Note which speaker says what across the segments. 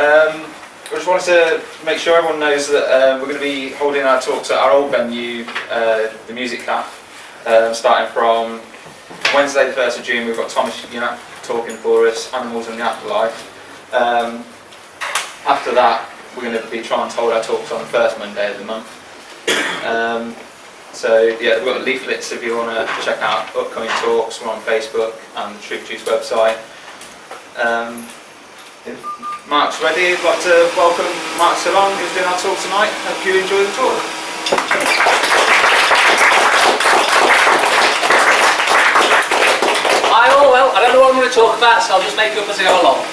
Speaker 1: I just wanted to make sure everyone knows that we're going to be holding our talks at our old venue, the Music Cafe, starting from Wednesday the 1st of June. We've got Thomas Yap talking for us, Animals in the Afterlife. After that, we're going to be trying to hold our talks on the first Monday of the month. So yeah, we've got leaflets if you want to check out upcoming talks. We're on Facebook and the Truth Juice website. If Mark's ready, I'd like to welcome Mark Ceylon, who's doing our talk tonight. Hope you enjoy the talk.
Speaker 2: Hi all, well, I don't know what I'm going to talk about, so I'll just make it up as I go along.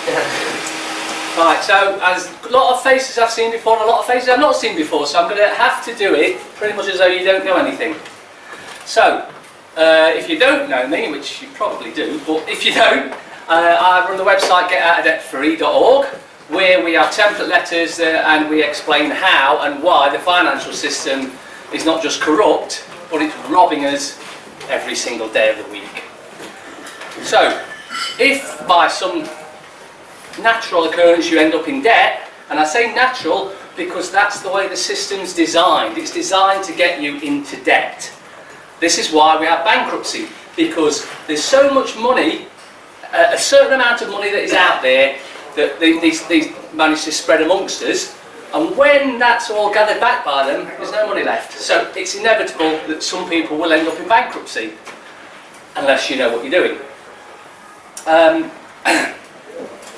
Speaker 2: Right, so there's a lot of faces I've seen before and a lot of faces I've not seen before, so I'm going to have to do it pretty much as though you don't know anything. So, if you don't know me, which you probably do, but if you don't, I run the website getoutofdebtfree.org, where we have template letters and we explain how and why the financial system is not just corrupt, but it's robbing us every single day of the week. So, if by some natural occurrence you end up in debt, and I say natural because that's the way the system's designed. It's designed to get you into debt. This is why we have bankruptcy, because there's so much money, a certain amount of money that is out there that these manage to spread amongst us, and when that's all gathered back by them, there's no money left. So it's inevitable that some people will end up in bankruptcy, unless you know what you're doing.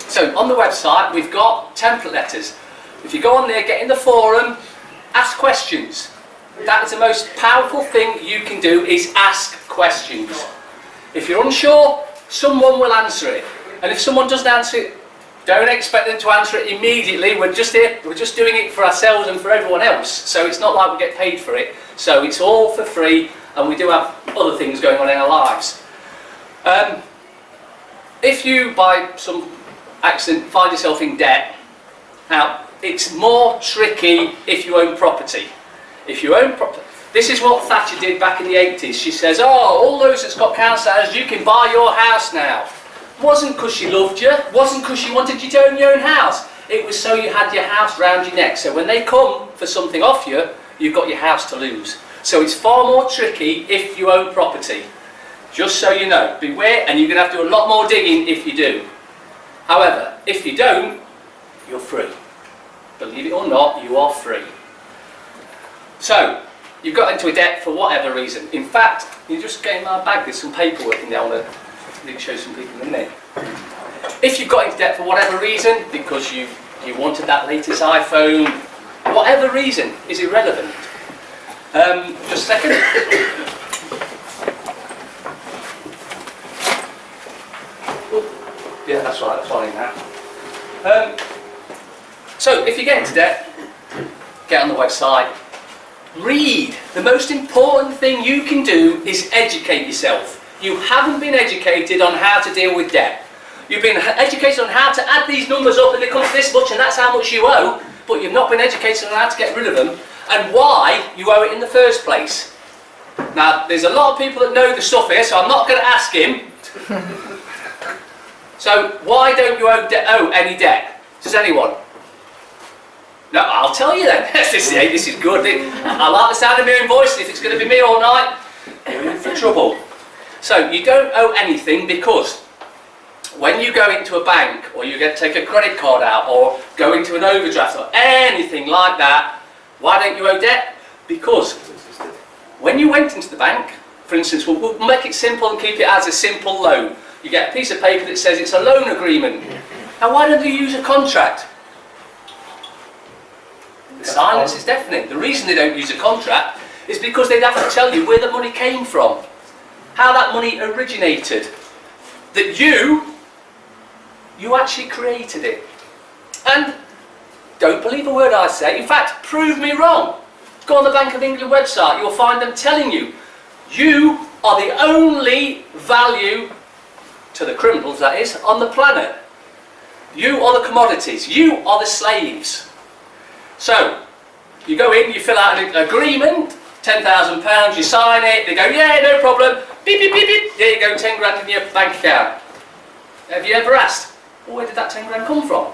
Speaker 2: So on the website we've got template letters. If you go on there, get in the forum, ask questions. That is the most powerful thing you can do, is ask questions. If you're unsure, someone will answer it. And if someone doesn't answer it, don't expect them to answer it immediately. We're just here, we're just doing it for ourselves and for everyone else. So it's not like we get paid for it. So it's all for free, and we do have other things going on in our lives. If you, by some accident, find yourself in debt, now it's more tricky if you own property. If you own property, this is what Thatcher did back in the 80s. She says, oh, all those that's got council houses, you can buy your house now. Wasn't because she loved you, wasn't because she wanted you to own your own house. It was so you had your house round your neck. So when they come for something off you, you've got your house to lose. So it's far more tricky if you own property. Just so you know, beware, and you're going to have to do a lot more digging if you do. However, if you don't, you're free. Believe it or not, you are free. So, you've got into a debt for whatever reason. In fact, you just get in my bag, there's some paperwork in there. I want to show some people in there. If you've got into debt for whatever reason, because you wanted that latest iPhone, whatever reason is irrelevant. Just a second. Yeah, that's right, that's fine now. So, if you get into debt, get on the website, read. The most important thing you can do is educate yourself. You haven't been educated on how to deal with debt. You've been educated on how to add these numbers up and it comes to this much and that's how much you owe, but you've not been educated on how to get rid of them and why you owe it in the first place. Now, there's a lot of people that know the stuff here, so I'm not going to ask him. So, why don't you owe any debt? Does anyone? No, I'll tell you then. This is good. I like the sound of my own voice. If it's going to be me all night, you're in for trouble. So, you don't owe anything because when you go into a bank or you take a credit card out or go into an overdraft or anything like that, why don't you owe debt? Because when you went into the bank, for instance, we'll make it simple and keep it as a simple loan. You get a piece of paper that says it's a loan agreement. Now why don't you use a contract? The silence is deafening. The reason they don't use a contract is because they'd have to tell you where the money came from, how that money originated, that you actually created it. And don't believe a word I say. In fact, prove me wrong. Go on the Bank of England website, you'll find them telling you, you are the only value, to the criminals that is, on the planet. You are the commodities, you are the slaves. So, you go in, you fill out an agreement, £10,000, you sign it, they go, yeah, no problem, beep, beep, beep, beep, there you go, 10 grand in your bank account. Have you ever asked, well, where did that 10 grand come from?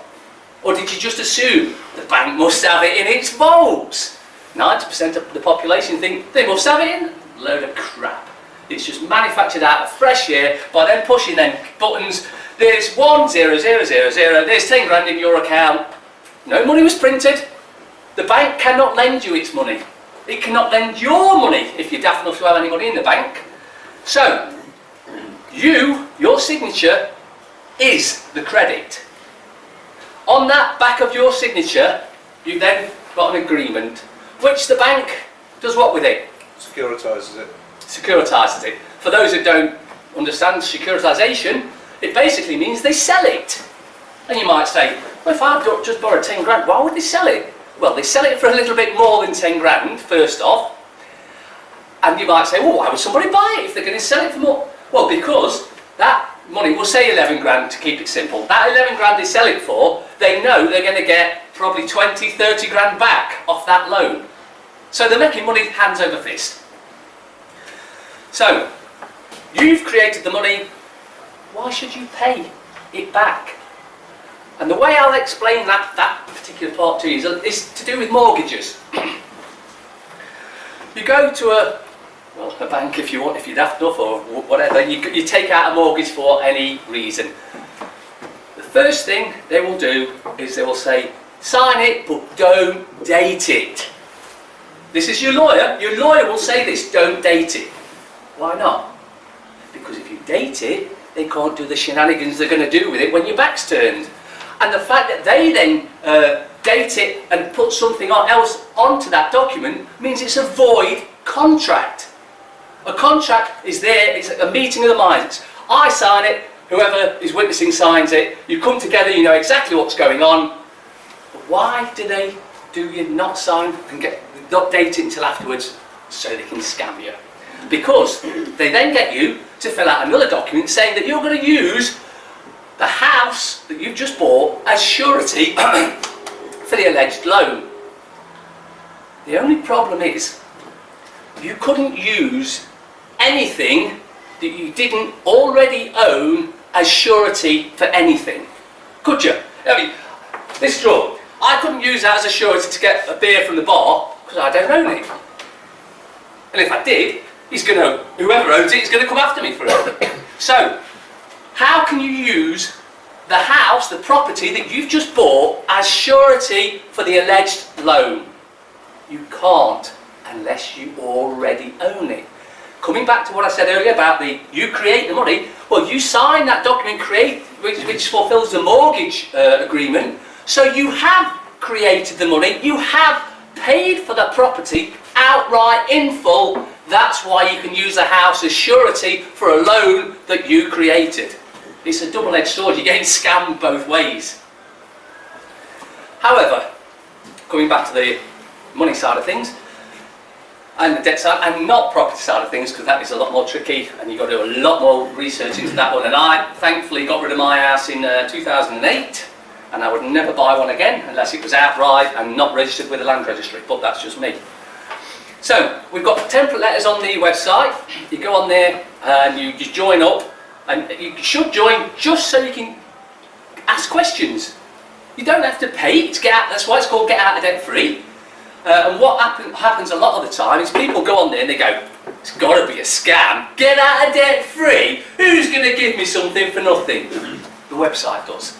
Speaker 2: Or did you just assume the bank must have it in its vaults? 90% of the population think they must have it in. Load of crap. It's just manufactured out of fresh air by them pushing them buttons. There's 10000, there's 10 grand in your account. No money was printed. The bank cannot lend you its money. It cannot lend your money if you're daft enough to have any money in the bank. So, your signature is the credit. On that back of your signature, you've then got an agreement, which the bank does what with it?
Speaker 3: Securitises it.
Speaker 2: Securitises it. For those who don't understand securitisation, it basically means they sell it. And you might say, well, if I've just borrowed 10 grand, why would they sell it? Well, they sell it for a little bit more than 10 grand, first off. And you might say, well, why would somebody buy it if they're going to sell it for more? Well, because that money, we'll say 11 grand to keep it simple. That 11 grand they sell it for, they know they're going to get probably 20, 30 grand back off that loan. So they're making money hands over fist. So, you've created the money, why should you pay it back? And the way I'll explain that particular part to you is to do with mortgages. You go to a bank if you want, if you're daft enough or whatever, you take out a mortgage for any reason. The first thing they will do is they will say, sign it, but don't date it. This is your lawyer. Your lawyer will say this, don't date it. Why not? Because if you date it, they can't do the shenanigans they're going to do with it when your back's turned. And the fact that they then date it and put something else onto that document means it's a void contract. A contract is there, it's a meeting of the minds. I sign it, whoever is witnessing signs it, you come together, you know exactly what's going on. But why do you not sign and not date it until afterwards so they can scam you? Because they then get you to fill out another document saying that you're going to use the house that you've just bought as surety for the alleged loan. The only problem is you couldn't use anything that you didn't already own as surety for anything. Could you? I mean, this drawer, I couldn't use that as a surety to get a beer from the bar because I don't own it. And if I did, whoever owns it is going to come after me for it. So, how can you use the house, the property that you've just bought as surety for the alleged loan? You can't unless you already own it. Coming back to what I said earlier about you create the money, well, you sign that document which fulfills the mortgage agreement, so you have created the money, you have paid for the property outright in full. That's why you can use the house as surety for a loan that you created. It's a double-edged sword, you're getting scammed both ways. However, coming back to the money side of things, and the debt side, and not property side of things, because that is a lot more tricky, and you've got to do a lot more research into that one. And I, thankfully, got rid of my house in 2008, and I would never buy one again, unless it was outright and not registered with the land registry, but that's just me. So, we've got template letters on the website. You go on there, and you just join up, and you should join just so you can ask questions. You don't have to pay to get out, that's why it's called Get Out of Debt Free. And what happens a lot of the time is people go on there and they go, it's got to be a scam, get out of debt free, who's going to give me something for nothing? The website does.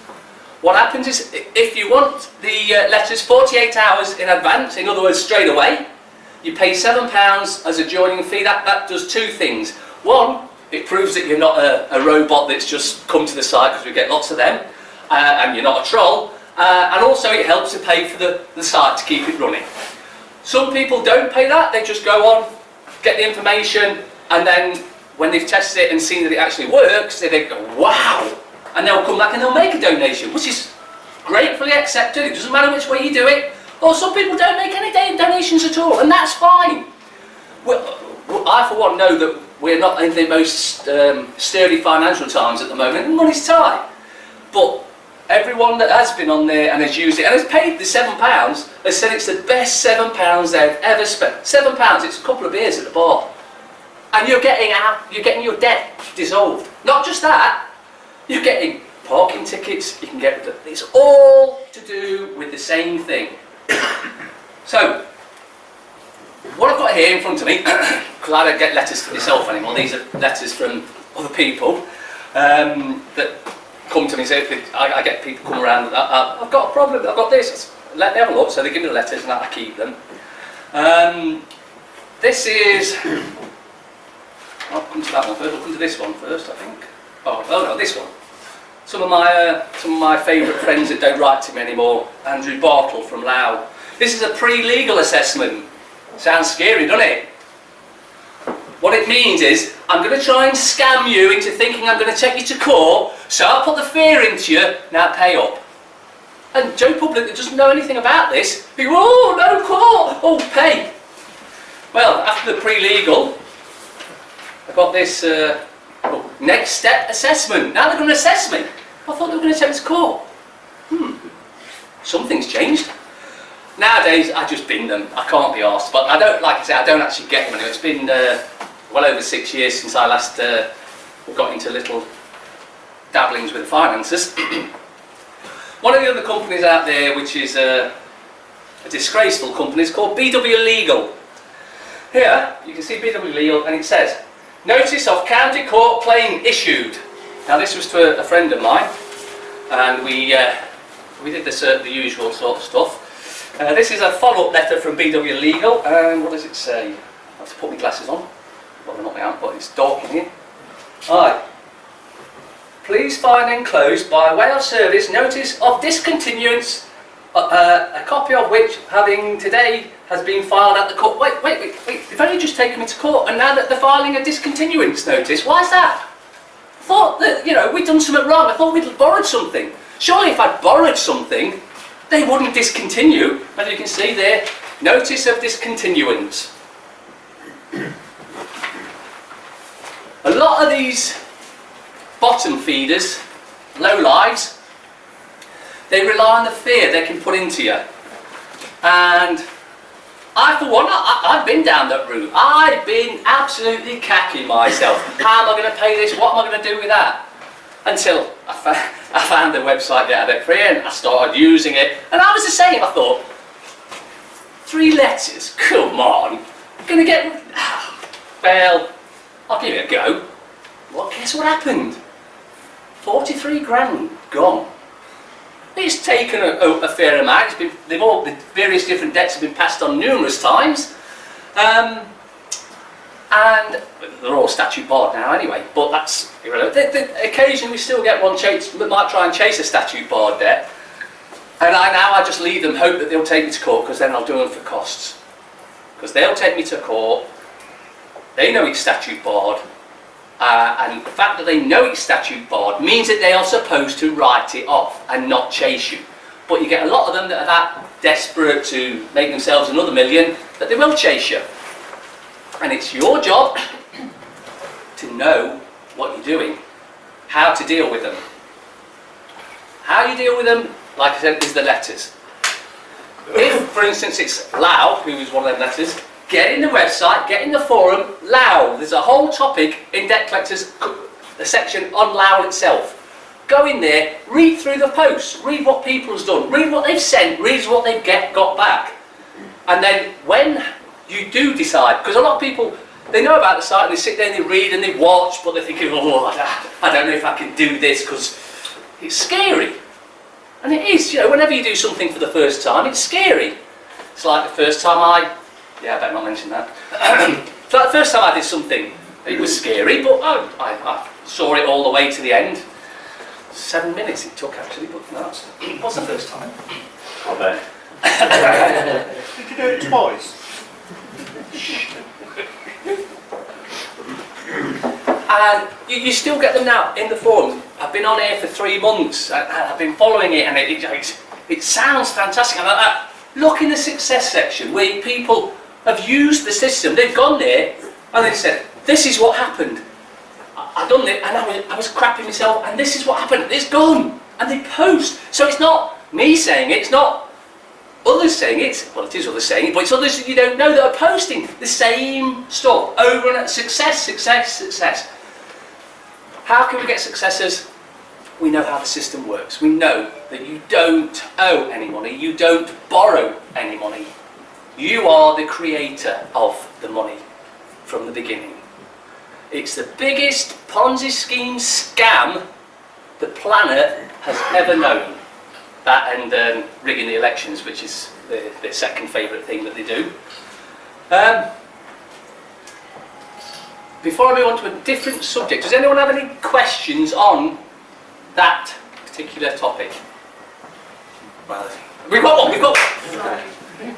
Speaker 2: What happens is, if you want the letters 48 hours in advance, in other words straight away, you pay £7 as a joining fee. That does two things. One, it proves that you're not a robot that's just come to the site, because we get lots of them, and you're not a troll. And also it helps to pay for the site to keep it running. Some people don't pay that, they just go on, get the information, and then when they've tested it and seen that it actually works, they go, wow! And they'll come back and they'll make a donation, which is gratefully accepted. It doesn't matter which way you do it. Or some people don't make any donations at all, and that's fine. Well, I for one know that we're not in the most sturdy financial times at the moment, and money's tight. But everyone that has been on there and has used it and has paid the £7 has said it's the best £7 they've ever spent. £7, it's a couple of beers at the bar. And you're getting your debt dissolved. Not just that, you're getting parking tickets, you can get, it's all to do with the same thing. So, what I've got here in front of me, because I don't get letters for myself anymore, these are letters from other people that come to me and say, I get people come around, I've got a problem, I've got this, let me have a look, so they give me the letters and I keep them. This is, I'll come to that one first, I'll come to this one first I think. Oh no, this one. Some of my favourite friends that don't write to me anymore, Andrew Bartle from Laos. This is a pre-legal assessment. Sounds scary, doesn't it? What it means is, I'm going to try and scam you into thinking I'm going to take you to court, so I'll put the fear into you, now pay up. And Joe Public that doesn't know anything about this, he goes, oh, no court, oh, pay. Well, after the pre-legal, I got this next step assessment. Now they're going to assess me. I thought they were going to take me to court. Something's changed. Nowadays, I just bin them. I can't be arsed. But I don't, like I say, I don't actually get them anymore. It's been well over 6 years since I last got into little dabblings with finances. One of the other companies out there, which is a disgraceful company, is called BW Legal. Here, you can see BW Legal, and it says, Notice of County Court Claim issued. Now this was to a friend of mine, and we did the usual sort of stuff. This is a follow-up letter from BW Legal, and what does it say? I have to put my glasses on. Well, they're not out, but it's dark in here. Alright. Please find enclosed by way of service notice of discontinuance, a copy of which, having today, has been filed at the court. Wait, they've only just taken me to court, and now that they're filing a discontinuance notice, why is that? I thought that, you know, we'd done something wrong, I thought we'd borrowed something. Surely if I'd borrowed something, they wouldn't discontinue. As you can see there, notice of discontinuance. A lot of these bottom feeders, low lives, they rely on the fear they can put into you. And I, for one, I've been down that route. I've been absolutely cacking myself. How am I going to pay this? What am I going to do with that? Until I found the website Get Out Free and I started using it. And I was the same. I thought, 3 letters? Come on. I'm going to get... Well, I'll give it a go. Well, guess what happened? 43 grand gone. It's taken a fair amount. The various different debts have been passed on numerous times, and they're all statute barred now anyway. But that's irrelevant. Occasionally we still get one that might try and chase a statute barred debt, and I just leave them, hope that they'll take me to court, because then I'll do them for costs. Because they'll take me to court. They know it's statute barred. And the fact that they know it's statute barred means that they are supposed to write it off and not chase you. But you get a lot of them that are that desperate to make themselves another $1 million that they will chase you. And it's your job to know what you're doing, how to deal with them. How you deal with them, like I said, is the letters. If, for instance, it's Lau, who is one of them letters, get in the website, get in the forum, Lau. There's a whole topic in Debt Collectors, a section on Lau itself. Go in there, read through the posts, read what people's done, read what they've sent, read what they've got back. And then when you do decide, because a lot of people, they know about the site and they sit there and they read and they watch, but they're thinking, oh, I don't know if I can do this because it's scary. And it is, you know, whenever you do something for the first time, it's scary. It's like the first time yeah, I better not mention that. So the first time I did something, it was scary, but I saw it all the way to the end. 7 minutes it took actually, but no, it was the first time.
Speaker 3: I bet. Did you do it twice?
Speaker 2: And you still get them now in the forums. I've been on here for 3 months, and I've been following it, and it sounds fantastic. Look in the success section where people have used the system. They've gone there and they said, this is what happened. I've done it and I was crapping myself and this is what happened. It's gone. And they post. So it's not me saying it, it's not others saying it. Well, it is others saying it, but it's others that you don't know that are posting the same stuff over and over. Success, success, success. How can we get successes? we know how the system works. We know that you don't owe any money, you don't borrow any money. You are the creator of the money from the beginning. It's the biggest Ponzi scheme scam the planet has ever known. That and rigging the elections, which is their second favourite thing that they do. Before I move on to a different subject, does anyone have any questions on that particular topic? Well, we've got one, we've got one.
Speaker 4: Sorry.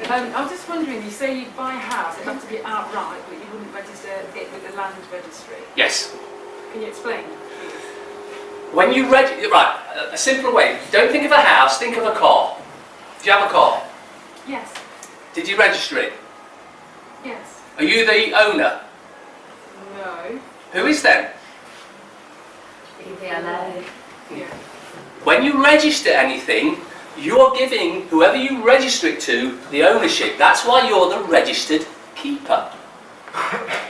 Speaker 4: I was just wondering, you say you buy a house, it has to be outright, but you wouldn't register it with the land registry.
Speaker 2: Yes.
Speaker 4: Can you explain?
Speaker 2: When you right, a simpler way, don't think of a house, think of a car. Do you have a car?
Speaker 4: Yes.
Speaker 2: Did you register it?
Speaker 4: Yes.
Speaker 2: Are you the owner?
Speaker 4: No.
Speaker 2: Who is then?
Speaker 4: Yeah.
Speaker 2: When you register anything, you're giving whoever you register it to the ownership. That's why you're the registered keeper.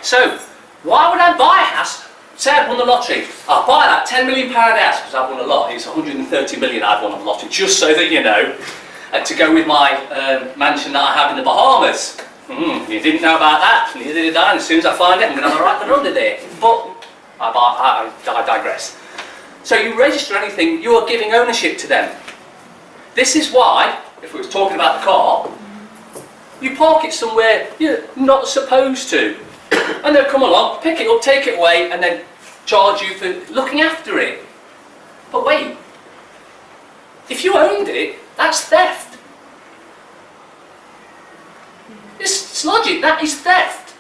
Speaker 2: So, why would I buy a house? Say I'd won the lottery. I'll buy that £10 million house because I've won a lot. It's 130 million I've won on the lottery, just so that you know. To go with my mansion that I have in the Bahamas. You didn't know about that, neither did I. And as soon as I find it, I'm going to have a right to run there. But I digress. So you register anything, you are giving ownership to them. This is why, if we were talking about the car, you park it somewhere you're not supposed to. And they'll come along, pick it up, take it away, and then charge you for looking after it. But wait, if you owned it, that's theft. It's logic, that is theft.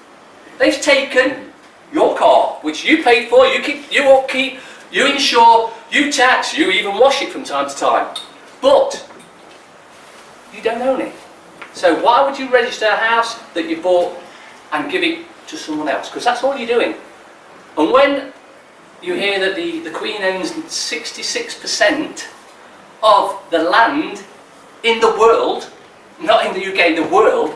Speaker 2: They've taken your car, which you paid for, you keep, you upkeep, you insure, you tax, you even wash it from time to time. But you don't own it. So why would you register a house that you bought and give it to someone else? Because that's all you're doing. And when you hear that the Queen owns 66% of the land in the world, not in the UK, in the world,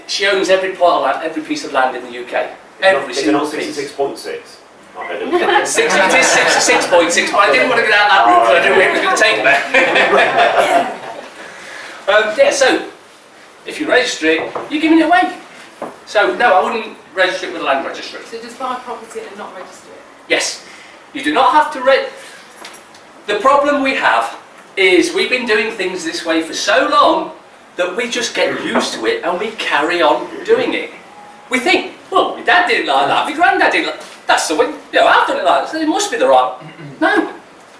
Speaker 2: she owns every part of land, every piece of land in the UK. Every single piece.
Speaker 5: 66.6.
Speaker 2: It is 66.6, but I didn't want to get down that route because I didn't know it was going to take me. Yeah, so if you register it, you're giving it away. So no, I wouldn't register it with a land registry.
Speaker 4: So just buy property and not register it?
Speaker 2: Yes, you do not have to The problem we have is we've been doing things this way for so long that we just get used to it and we carry on doing it. We think, well, my dad did it like that, my granddad did it like that. That's the way, I've done it like that, so it must be the right. No,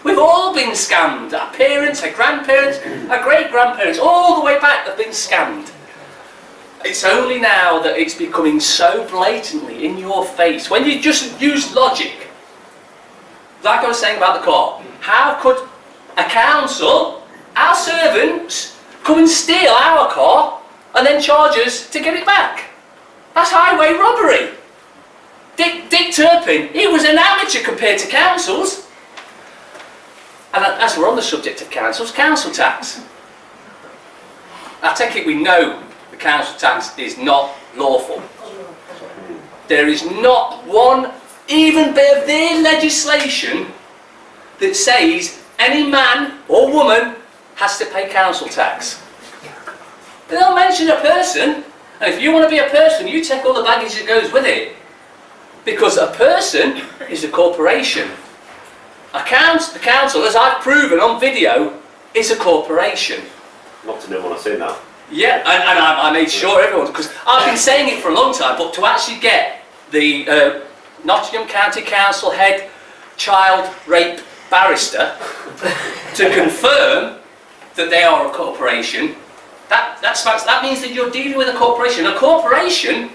Speaker 2: we've all been scammed. Our parents, our grandparents, our great-grandparents, all the way back have been scammed. It's only now that it's becoming so blatantly in your face. When you just use logic, like I was saying about the car, how could a council, our servants, come and steal our car and then charge us to get it back? That's highway robbery. Dick Turpin, he was an amateur compared to councils. And as we're on the subject of councils, council tax. I take it we know the council tax is not lawful. There is not one even bit of their legislation that says any man or woman has to pay council tax. They don't mention a person, and if you want to be a person, you take all the baggage that goes with it. Because a person is a corporation. The council, as I've proven on video, is a corporation.
Speaker 5: Not to know when I've seen that.
Speaker 2: Yeah, and I made sure everyone, because I've been saying it for a long time, but to actually get the Nottingham County Council head child rape barrister to confirm that they are a corporation, that means that you're dealing with a corporation. A corporation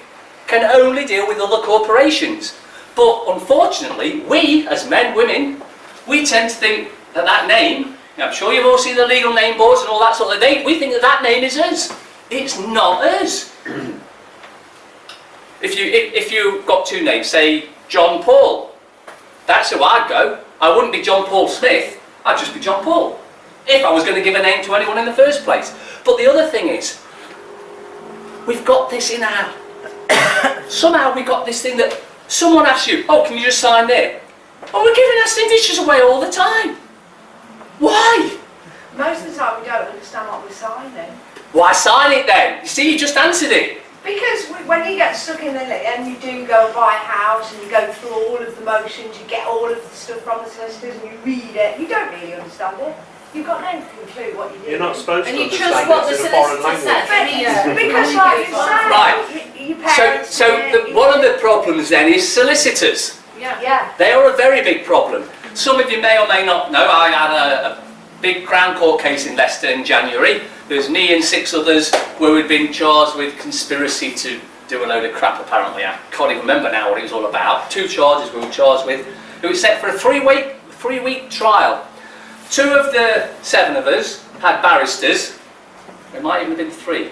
Speaker 2: can only deal with other corporations. But unfortunately, we, as men, women, we tend to think that that name, I'm sure you've all seen the legal name boards and all that sort of thing, we think that that name is us. It's not us. If you got two names, say John Paul, that's who I'd go. I wouldn't be John Paul Smith, I'd just be John Paul, if I was going to give a name to anyone in the first place. But the other thing is, we've got this in our... Somehow we got this thing that someone asks you, oh, can you just sign there? Oh, we're giving our signatures away all the time. Why?
Speaker 3: Most of the time we don't understand what we're signing.
Speaker 2: Why sign it then? You see, you just answered it.
Speaker 3: Because when you get stuck in the and you do go and buy a house and you go through all of the motions, you get all of the stuff from the solicitors and you read it, you don't really understand it. You've got no clue what you're doing.
Speaker 5: You're not supposed
Speaker 6: And
Speaker 5: to
Speaker 6: you trust
Speaker 5: understand
Speaker 6: what
Speaker 5: it
Speaker 6: the
Speaker 5: in a foreign
Speaker 6: solicitor
Speaker 5: language.
Speaker 6: says.
Speaker 3: Because like you say,
Speaker 2: Right.
Speaker 3: your parents...
Speaker 2: One of the problems then is solicitors.
Speaker 3: Yeah.
Speaker 2: They are a very big problem. Some of you may or may not know, I had a big Crown Court case in Leicester in January. There was me and 6 others where we'd been charged with conspiracy to do a load of crap apparently. I can't even remember now what it was all about. 2 charges we were charged with. It was set for a 3-week trial. 2 of the 7 of us had barristers. There might even have been 3.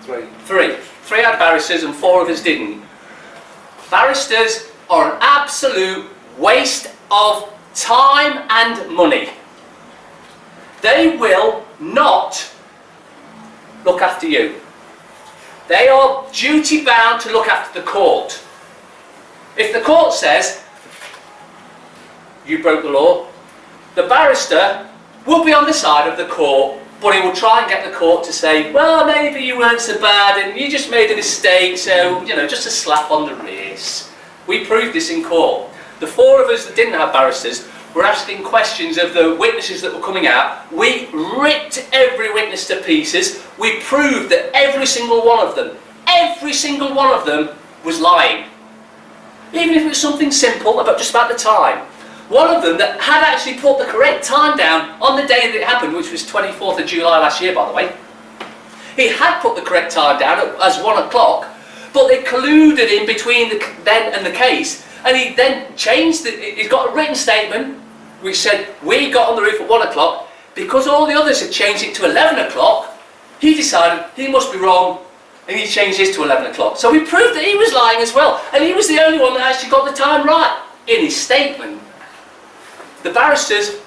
Speaker 2: 3 had barristers and 4 of us didn't. Barristers are an absolute waste of time and money. They will not look after you. They are duty bound to look after the court. If the court says you broke the law, the barrister will be on the side of the court, but he will try and get the court to say, well, maybe you weren't so bad and you just made a mistake, so, you know, just a slap on the wrist. We proved this in court. The 4 of us that didn't have barristers were asking questions of the witnesses that were coming out. We ripped every witness to pieces. We proved that every single one of them was lying. Even if it was something simple, about just about the time. One of them that had actually put the correct time down on the day that it happened, which was 24th of July last year, by the way. He had put the correct time down as 1 o'clock, but they colluded in between then and the case. And he then changed it. He's got a written statement which said, we got on the roof at 1 o'clock. Because all the others had changed it to 11 o'clock, he decided he must be wrong, and he changed his to 11 o'clock. So we proved that he was lying as well. And he was the only one that actually got the time right in his statement. The barristers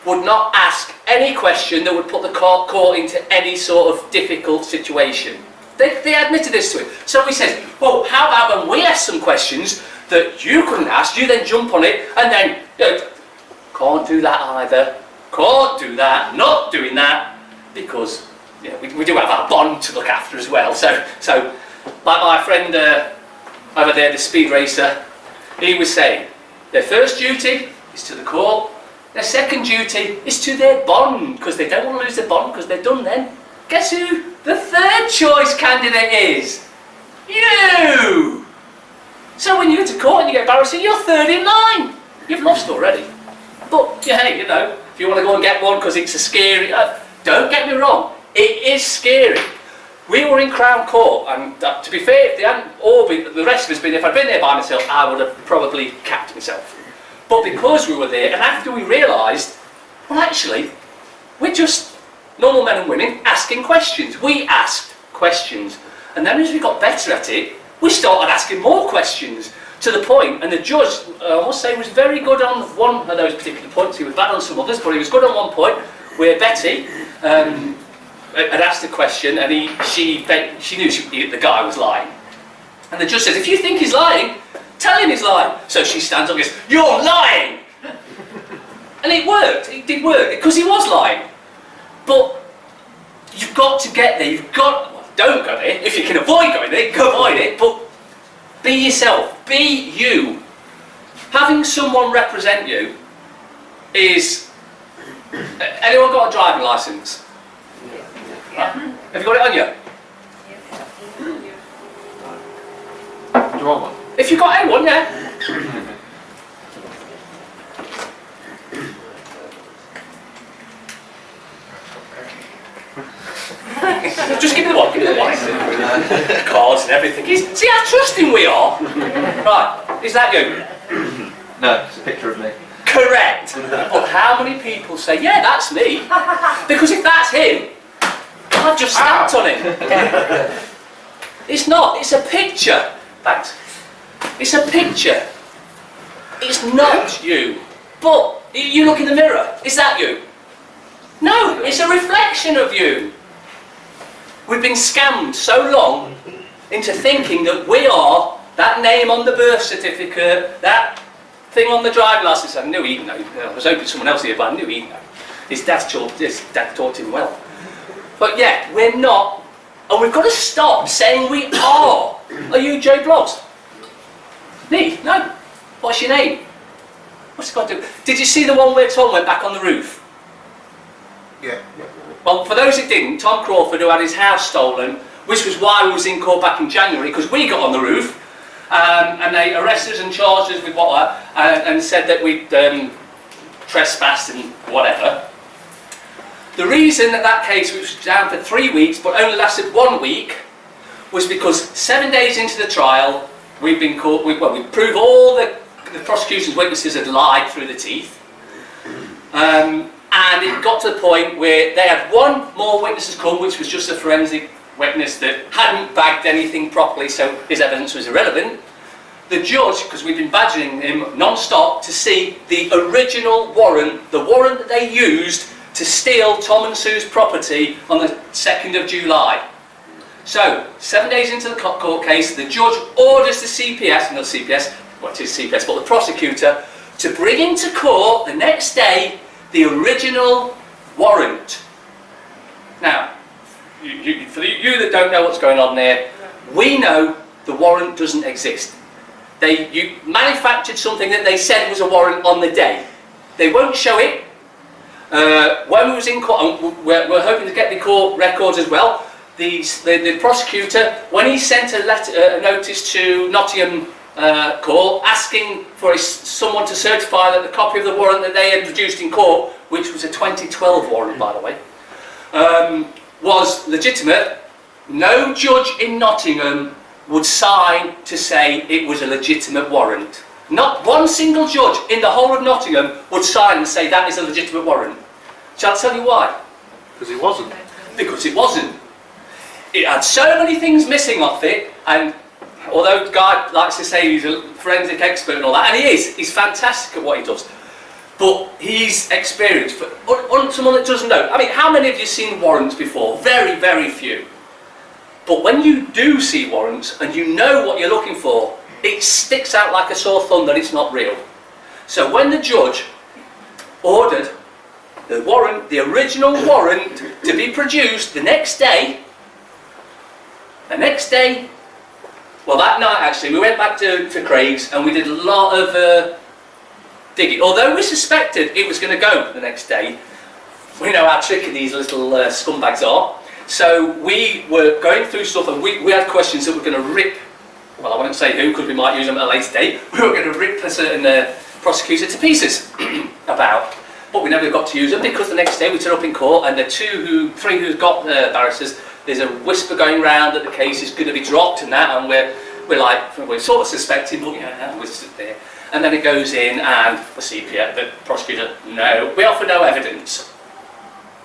Speaker 2: would not ask any question that would put the court into any sort of difficult situation. They admitted this to it. So we said, well, how about when we ask some questions that you couldn't ask, you then jump on it, and then, you know, can't do that either, can't do that, not doing that, because, you know, we do have our bond to look after as well. So like my friend over there, the speed racer, he was saying, their first duty is to the court, their second duty is to their bond, because they don't want to lose their bond, because they're done then. Guess who the 3rd choice candidate is? You! So when you go to court and you get barrister, you're 3rd in line. You've lost already. But, yeah, hey, you know, if you want to go and get one because it's a scary... don't get me wrong, it is scary. We were in Crown Court, and to be fair, if they hadn't all been, the rest of us been, if I'd been there by myself, I would have probably capped myself. But because we were there, and after we realised, well, actually, we're just normal men and women asking questions. We asked questions. And then as we got better at it, we started asking more questions, to the point, and the judge, I must say, was very good on one of those particular points. He was bad on some others, but he was good on one point, where Betty had asked a question, and she knew the guy was lying. And the judge says, if you think he's lying, tell him he's lying. So she stands up and goes, you're lying! And it worked, it did work, because he was lying. But you've got to get there, don't go there. If you can avoid going there, avoid it, but be yourself, be you. Having someone represent you is... Anyone got a driving licence?
Speaker 6: Yeah.
Speaker 2: Have you got it on you?
Speaker 1: Do you want one?
Speaker 2: If you've got anyone, yeah. Just give me the one, give me the one. Cards and everything. See how trusting we are? Right, is that you?
Speaker 1: No, it's a picture of me.
Speaker 2: Correct. But how many people say, yeah, that's me? Because if that's him, I've just stamped on it. It's not, it's a picture. Thanks. It's a picture. It's not you. But you look in the mirror, is that you? No, it's a reflection of you. We've been scammed so long into thinking that we are that name on the birth certificate, that thing on the driving licence. I knew he'd know. I was hoping someone else here, but I knew he'd know. His dad taught him well. But yeah, we're not, and we've got to stop saying we are. Are you Joe Blogs? Me? No. What's your name? What's it got to do? Did you see the one where Tom went back on the roof?
Speaker 7: Yeah.
Speaker 2: Well, for those who didn't, Tom Crawford, who had his house stolen, which was why we was in court back in January, because we got on the roof, and they arrested us and charged us with what, and said that we'd trespassed and whatever. The reason that that case was down for 3 weeks, but only lasted 1 week, was because 7 days into the trial, we've been caught. We proved all the prosecution's witnesses had lied through the teeth. And it got to the point where they had one more witness come, which was just a forensic witness that hadn't bagged anything properly, so his evidence was irrelevant. The judge, because we've been badgering him non-stop to see the original warrant, the warrant that they used to steal Tom and Sue's property on the 2nd of July. So, 7 days into the court case, the judge orders the CPS, not CPS, well it is CPS, but the prosecutor, to bring into court the next day the original warrant. Now, for you that don't know what's going on there, we know the warrant doesn't exist. You manufactured something that they said was a warrant on the day. They won't show it. When we was in court, we're hoping to get the court records as well. The prosecutor, when he sent a notice to Nottingham court asking for someone to certify that the copy of the warrant that they had produced in court, which was a 2012 warrant by the way, was legitimate, no judge in Nottingham would sign to say it was a legitimate warrant. Not one single judge in the whole of Nottingham would sign and say that is a legitimate warrant. Shall I tell you why?
Speaker 7: Because it wasn't.
Speaker 2: Because it wasn't. It had so many things missing off it, and although the guy likes to say he's a forensic expert and all that, and he is, he's fantastic at what he does, but he's experienced. But someone that doesn't know, I mean, how many of you have seen warrants before? Very, very few. But when you do see warrants and you know what you're looking for, it sticks out like a sore thumb that it's not real. So when the judge ordered the warrant, the original warrant, to be produced the next day, well that night actually, we went back to Craig's and we did a lot of digging. Although we suspected it was going to go the next day, we know how tricky these little scumbags are. So we were going through stuff and we had questions that were going to rip, well I won't say who because we might use them at a later date, we were going to rip a certain prosecutor to pieces about. But we never got to use them because the next day we turned up in court and the three who've got barristers, there's a whisper going round that the case is going to be dropped and that, and we're sort of suspecting, but yeah, we're just there. And then it goes in and the prosecutor, no, we offer no evidence.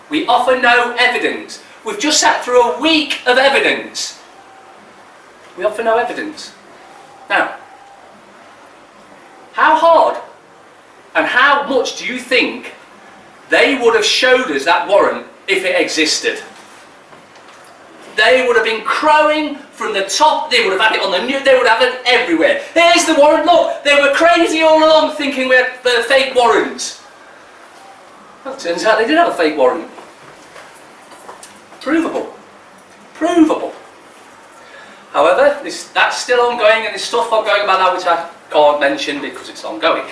Speaker 2: We offer no evidence. We've just sat through a week of evidence. We offer no evidence. Now, how hard and how much do you think they would have showed us that warrant if it existed? They would have been crowing from the top, they would have had it on the news, they would have it everywhere. Here's the warrant, look, they were crazy all along thinking we had fake warrants. Well, it turns out they did have a fake warrant. Provable. Provable. However, that's still ongoing and there's stuff ongoing about that which I can't mention because it's ongoing.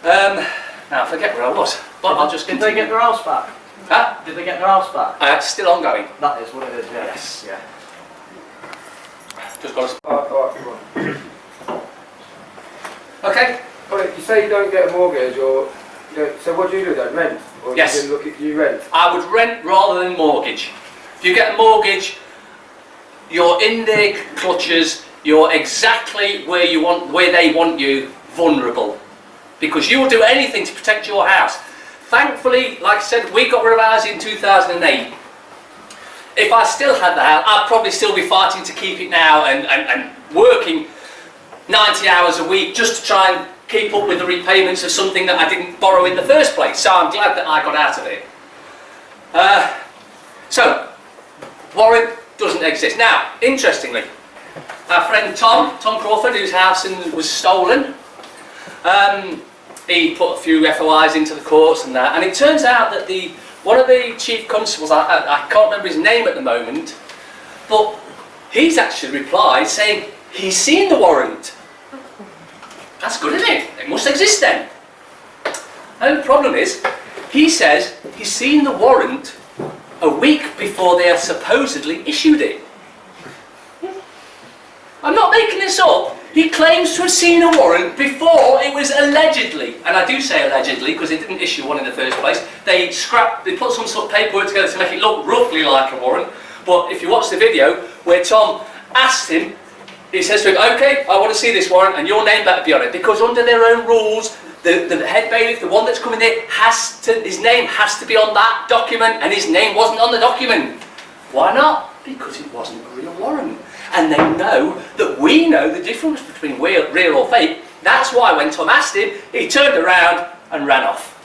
Speaker 2: Now I forget where I was, but I'll just continue.
Speaker 6: Did they get their house back?
Speaker 2: Huh?
Speaker 6: Did they get their house back?
Speaker 2: It's still ongoing.
Speaker 6: That is what it is, yeah.
Speaker 2: Yes.
Speaker 6: Yeah.
Speaker 2: Just got to...
Speaker 8: Okay. Well, you say you don't get a mortgage, or you don't, so what do you do then? Rent? Or
Speaker 2: Yes.
Speaker 8: You rent?
Speaker 2: I would rent rather than mortgage. If you get a mortgage, you're in their clutches, you're exactly where they want you, vulnerable. Because you will do anything to protect your house. Thankfully, like I said, we got rid of ours in 2008. If I still had the house, I'd probably still be fighting to keep it now and working 90 hours a week just to try and keep up with the repayments of something that I didn't borrow in the first place. So I'm glad that I got out of it. So, warrant doesn't exist. Now, interestingly, our friend Tom Crawford, whose house was stolen. He put a few FOIs into the courts and that, and it turns out that one of the chief constables, I can't remember his name at the moment, but he's actually replied saying he's seen the warrant. That's good, isn't it? It must exist then. And the problem is, he says he's seen the warrant a week before they have supposedly issued it. I'm not making this up. He claims to have seen a warrant before it was allegedly, and I do say allegedly because they didn't issue one in the first place. They put some sort of paperwork together to make it look roughly like a warrant. But if you watch the video where Tom asked him, he says to him, "Okay, I want to see this warrant, and your name better be on it," because under their own rules, the head bailiff, the one that's coming in, his name has to be on that document, and his name wasn't on the document. Why not? Because it wasn't a real warrant. And they know that we know the difference between real or fake. That's why when Tom asked him, he turned around and ran off.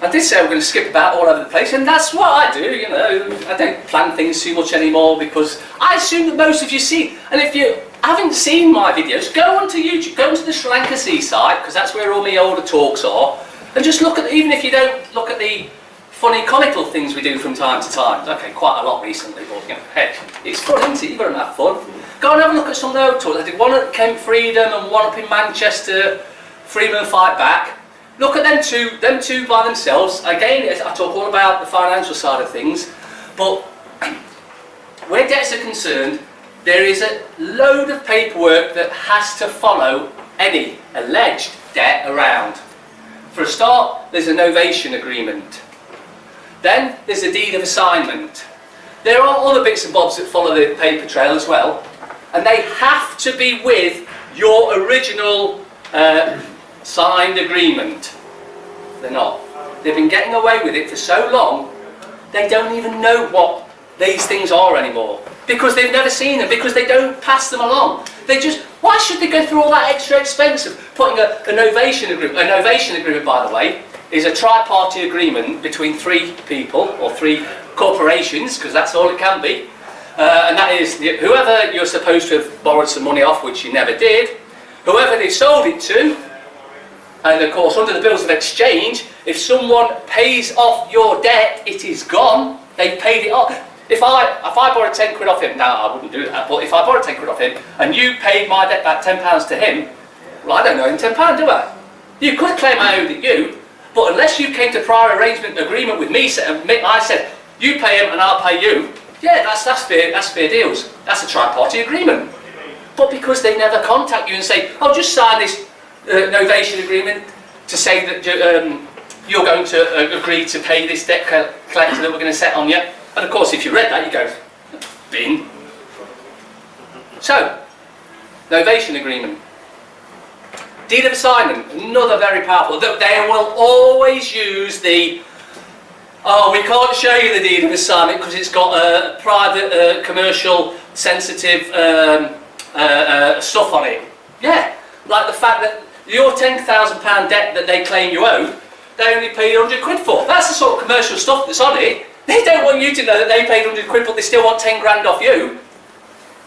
Speaker 2: I did say we're going to skip about all over the place, and that's what I do, you know. I don't plan things too much anymore because I assume that most of you see. And if you haven't seen my videos, go onto YouTube, go onto the SriLanKerC site, because that's where all my older talks are, and just look at, even if you don't look at the funny comical things we do from time to time. Okay, quite a lot recently, but you know, heck, it's fun, isn't it? You've got to have fun. Go and have a look at some of the old talks. I did one at Kent Freedom and one up in Manchester, Freedom Fight Back. Look at them two by themselves. Again, I talk all about the financial side of things, but where debts are concerned, there is a load of paperwork that has to follow any alleged debt around. For a start, there's a novation agreement. Then there's a deed of assignment. There are other bits and bobs that follow the paper trail as well, and they have to be with your original signed agreement. They're not. They've been getting away with it for so long, they don't even know what these things are anymore, because they've never seen them, because they don't pass them along. Why should they go through all that extra expense of putting a novation agreement? A novation agreement, by the way, is a tri-party agreement between three people or three corporations, because that's all it can be, and that is whoever you're supposed to have borrowed some money off, which you never did, whoever they sold it to, and of course under the bills of exchange, if someone pays off your debt, it is gone. They've paid it off. If I borrowed 10 quid off him, now I wouldn't do that, but if I borrowed 10 quid off him and you paid my debt back £10 to him, well, I don't owe him £10, do I? You could claim I owed it you, but unless you came to prior arrangement agreement with me, I said, you pay him and I'll pay you, yeah, that's fair deals. That's a tri-party agreement. But because they never contact you and say, oh, just sign this novation agreement to say that you're going to agree to pay this debt collector that we're going to set on you. And of course, if you read that, you go, bin. So, novation agreement. Deed of assignment, another very powerful. They will always use the, oh, we can't show you the deed of assignment because it's got a private, commercial, sensitive stuff on it. Yeah, like the fact that your £10,000 debt that they claim you owed, they only paid 100 quid for. That's the sort of commercial stuff that's on it. They don't want you to know that they paid 100 quid, but they still want 10 grand off you.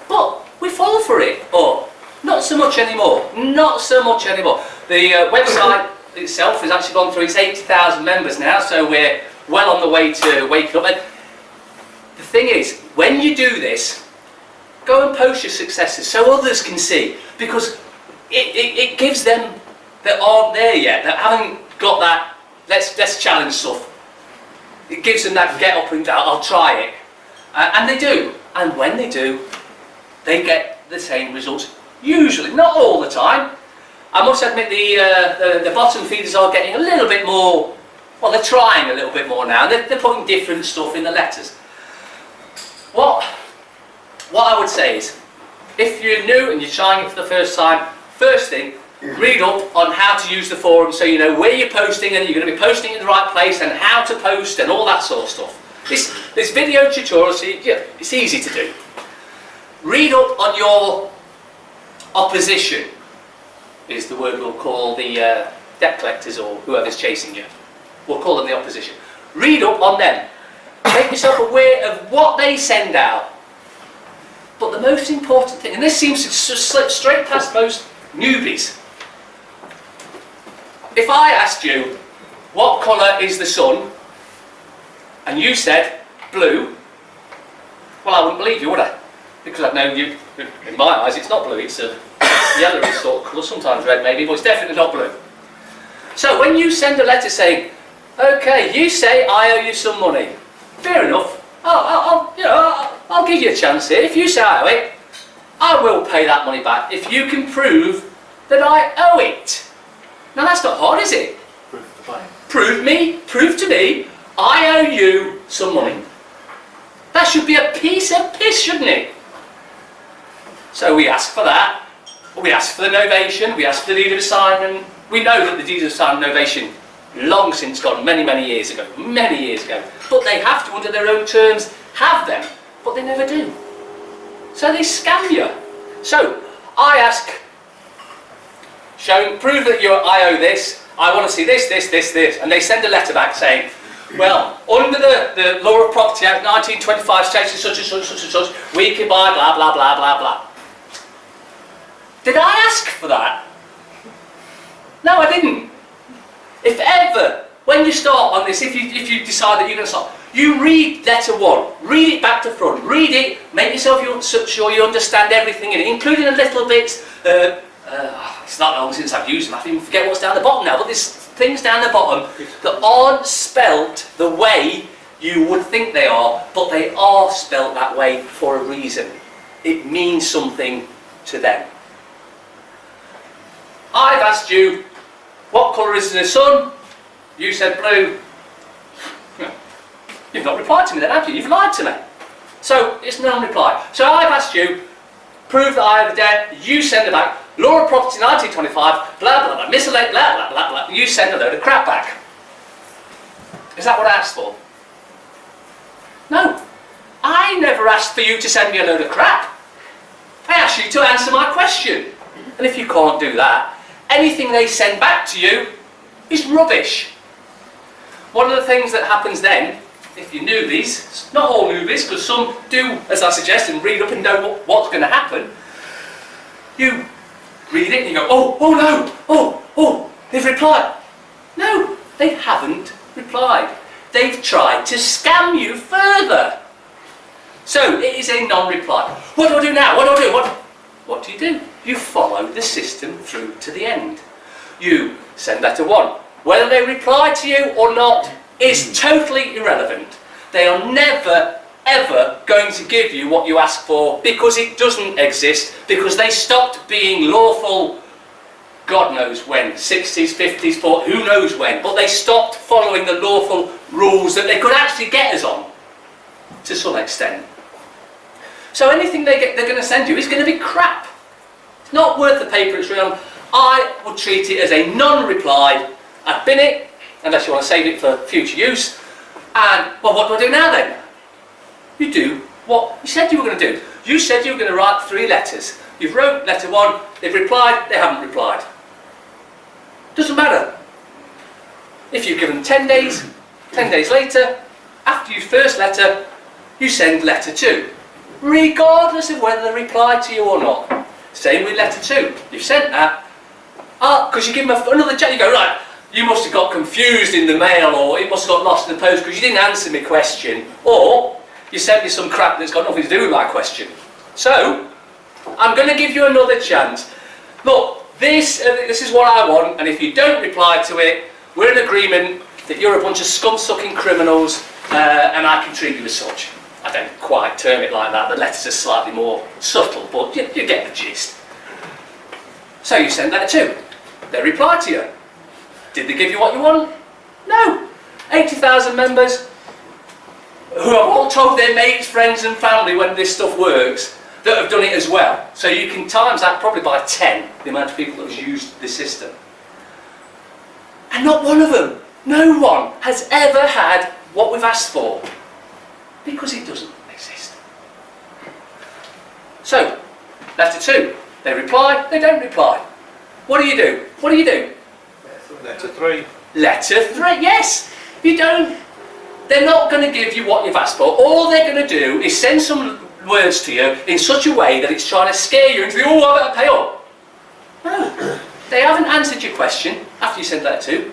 Speaker 2: But we fall for it, or not so much anymore. Not so much anymore. The website itself has actually gone through its 80,000 members now, so we're well on the way to waking up. And the thing is, when you do this, go and post your successes so others can see, because it gives them that aren't there yet, that haven't got that let's challenge stuff. It gives them that get up and down, I'll try it. And they do. And when they do, they get the same results. Usually, not all the time. I must admit the bottom feeders are getting a little bit more, well, they're trying a little bit more now. They're putting different stuff in the letters. What I would say is, if you're new and you're trying it for the first time, first thing, read up on how to use the forum so you know where you're posting and you're going to be posting in the right place and how to post and all that sort of stuff. This video tutorial, yeah, it's easy to do. Read up on your opposition, is the word we'll call the debt collectors or whoever's chasing you. We'll call them the opposition. Read up on them. Make yourself aware of what they send out. But the most important thing, and this seems to slip straight past most newbies. If I asked you, what colour is the sun? And you said, blue. Well, I wouldn't believe you, would I? Because I've known you, in my eyes, it's not blue, it's a yellowish sort of colour, sometimes red maybe, but it's definitely not blue. So when you send a letter saying, okay, you say I owe you some money, fair enough, I'll give you a chance here. If you say I owe it, I will pay that money back if you can prove that I owe it. Now that's not hard, is it? Prove to me, I owe you some money. That should be a piece of piss, shouldn't it? So we ask for that. We ask for the novation. We ask for the deed of assignment. We know that the deed of assignment novation long since gone, many years ago. But they have to, under their own terms, have them. But they never do. So they scam you. So I ask, prove that I owe this. I want to see this. And they send a letter back saying, well, under the Law of Property Act 1925 states such and such, we can buy blah blah blah blah blah. Did I ask for that? No, I didn't. If ever, when you start on this, if you decide that you're going to start, you read letter 1, read it back to front, read it, make yourself sure you understand everything in it, including the little bits. It's not long since I've used them, I even forget what's down the bottom now, but there's things down the bottom that aren't spelt the way you would think they are, but they are spelt that way for a reason. It means something to them. I've asked you, what colour is the sun? You said blue. You've not replied to me then, have you? You've lied to me. So, it's non-reply. So I've asked you, prove that I have a debt, you send it back. Law of Property 1925, blah blah blah, miscellaneous, blah blah blah blah, you send a load of crap back. Is that what I asked for? No. I never asked for you to send me a load of crap. I asked you to answer my question. And if you can't do that, anything they send back to you is rubbish. One of the things that happens then, if you're newbies, not all newbies, because some do, as I suggest, and read up and know what's going to happen, you read it and you go, oh, they've replied. No, they haven't replied. They've tried to scam you further. So, it is a non-reply. What do I do now? What do you do? You follow the system through to the end. You send letter 1. Whether they reply to you or not is totally irrelevant. They are never, ever going to give you what you ask for because it doesn't exist, because they stopped being lawful, God knows when, 60s, 50s, 40s, who knows when, but they stopped following the lawful rules that they could actually get us on, to some extent. So anything they're going to send you is going to be crap. It's not worth the paper it's written on. I would treat it as a non-reply. I'd bin it, unless you want to save it for future use. And, well, what do I do now then? You do what you said you were going to do. You said you were going to write 3 letters. You've wrote letter 1, they've replied, they haven't replied. Doesn't matter. If you've given 10 days, 10 days later, after your first letter, you send letter 2. Regardless of whether they reply to you or not. Same with letter 2. You've sent that. Because you give them another chance, you go, right, you must have got confused in the mail, or it must have got lost in the post because you didn't answer my question, or you sent me some crap that's got nothing to do with my question. So, I'm going to give you another chance. Look, this is what I want, and if you don't reply to it, we're in agreement that you're a bunch of scum-sucking criminals, and I can treat you as such. I don't quite term it like that, the letters are slightly more subtle, but you get the gist. So you send letter 2. They reply to you. Did they give you what you want? No. 80,000 members who have all told their mates, friends and family when this stuff works that have done it as well. So you can times that probably by 10, the amount of people that have used the system. And not one of them, no one has ever had what we've asked for. Because it doesn't exist. So, letter 2. They reply, they don't reply. What do you do? What do you do?
Speaker 7: Letter 3.
Speaker 2: Letter 3, yes! You don't they're not going to give you what you've asked for. All they're going to do is send some words to you in such a way that it's trying to scare you into, oh, I better pay up. No, they haven't answered your question after you send letter 2.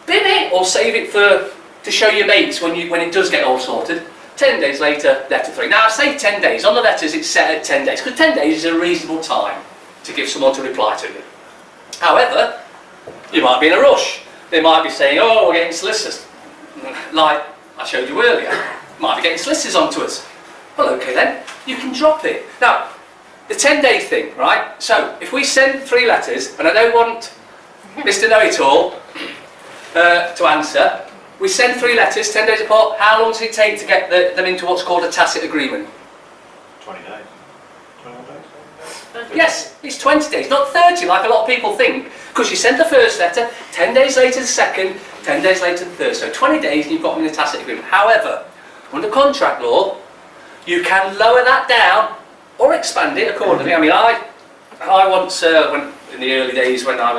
Speaker 2: Bin it or save it to show your mates when it does get all sorted. 10 days later, letter 3. Now I say 10 days, on the letters it's set at 10 days, because 10 days is a reasonable time to give someone to reply to you. However, you might be in a rush. They might be saying, oh, we're getting solicitors. Like I showed you earlier, might be getting solicitors onto us. Well, okay then, you can drop it. Now, the 10-day thing, right? So, if we send 3 letters, and I don't want Mr. Know-It-All to answer, we send 3 letters, 10 days apart. How long does it take to get them into what's called a tacit agreement?
Speaker 5: 20 days. 21 days.
Speaker 2: Yes, it's 20 days, not 30 like a lot of people think. Because you send the first letter, 10 days later the second, 10 days later the third. So 20 days and you've got them in a tacit agreement. However, under contract law, you can lower that down or expand it accordingly. I mean, I once, when, in the early days when I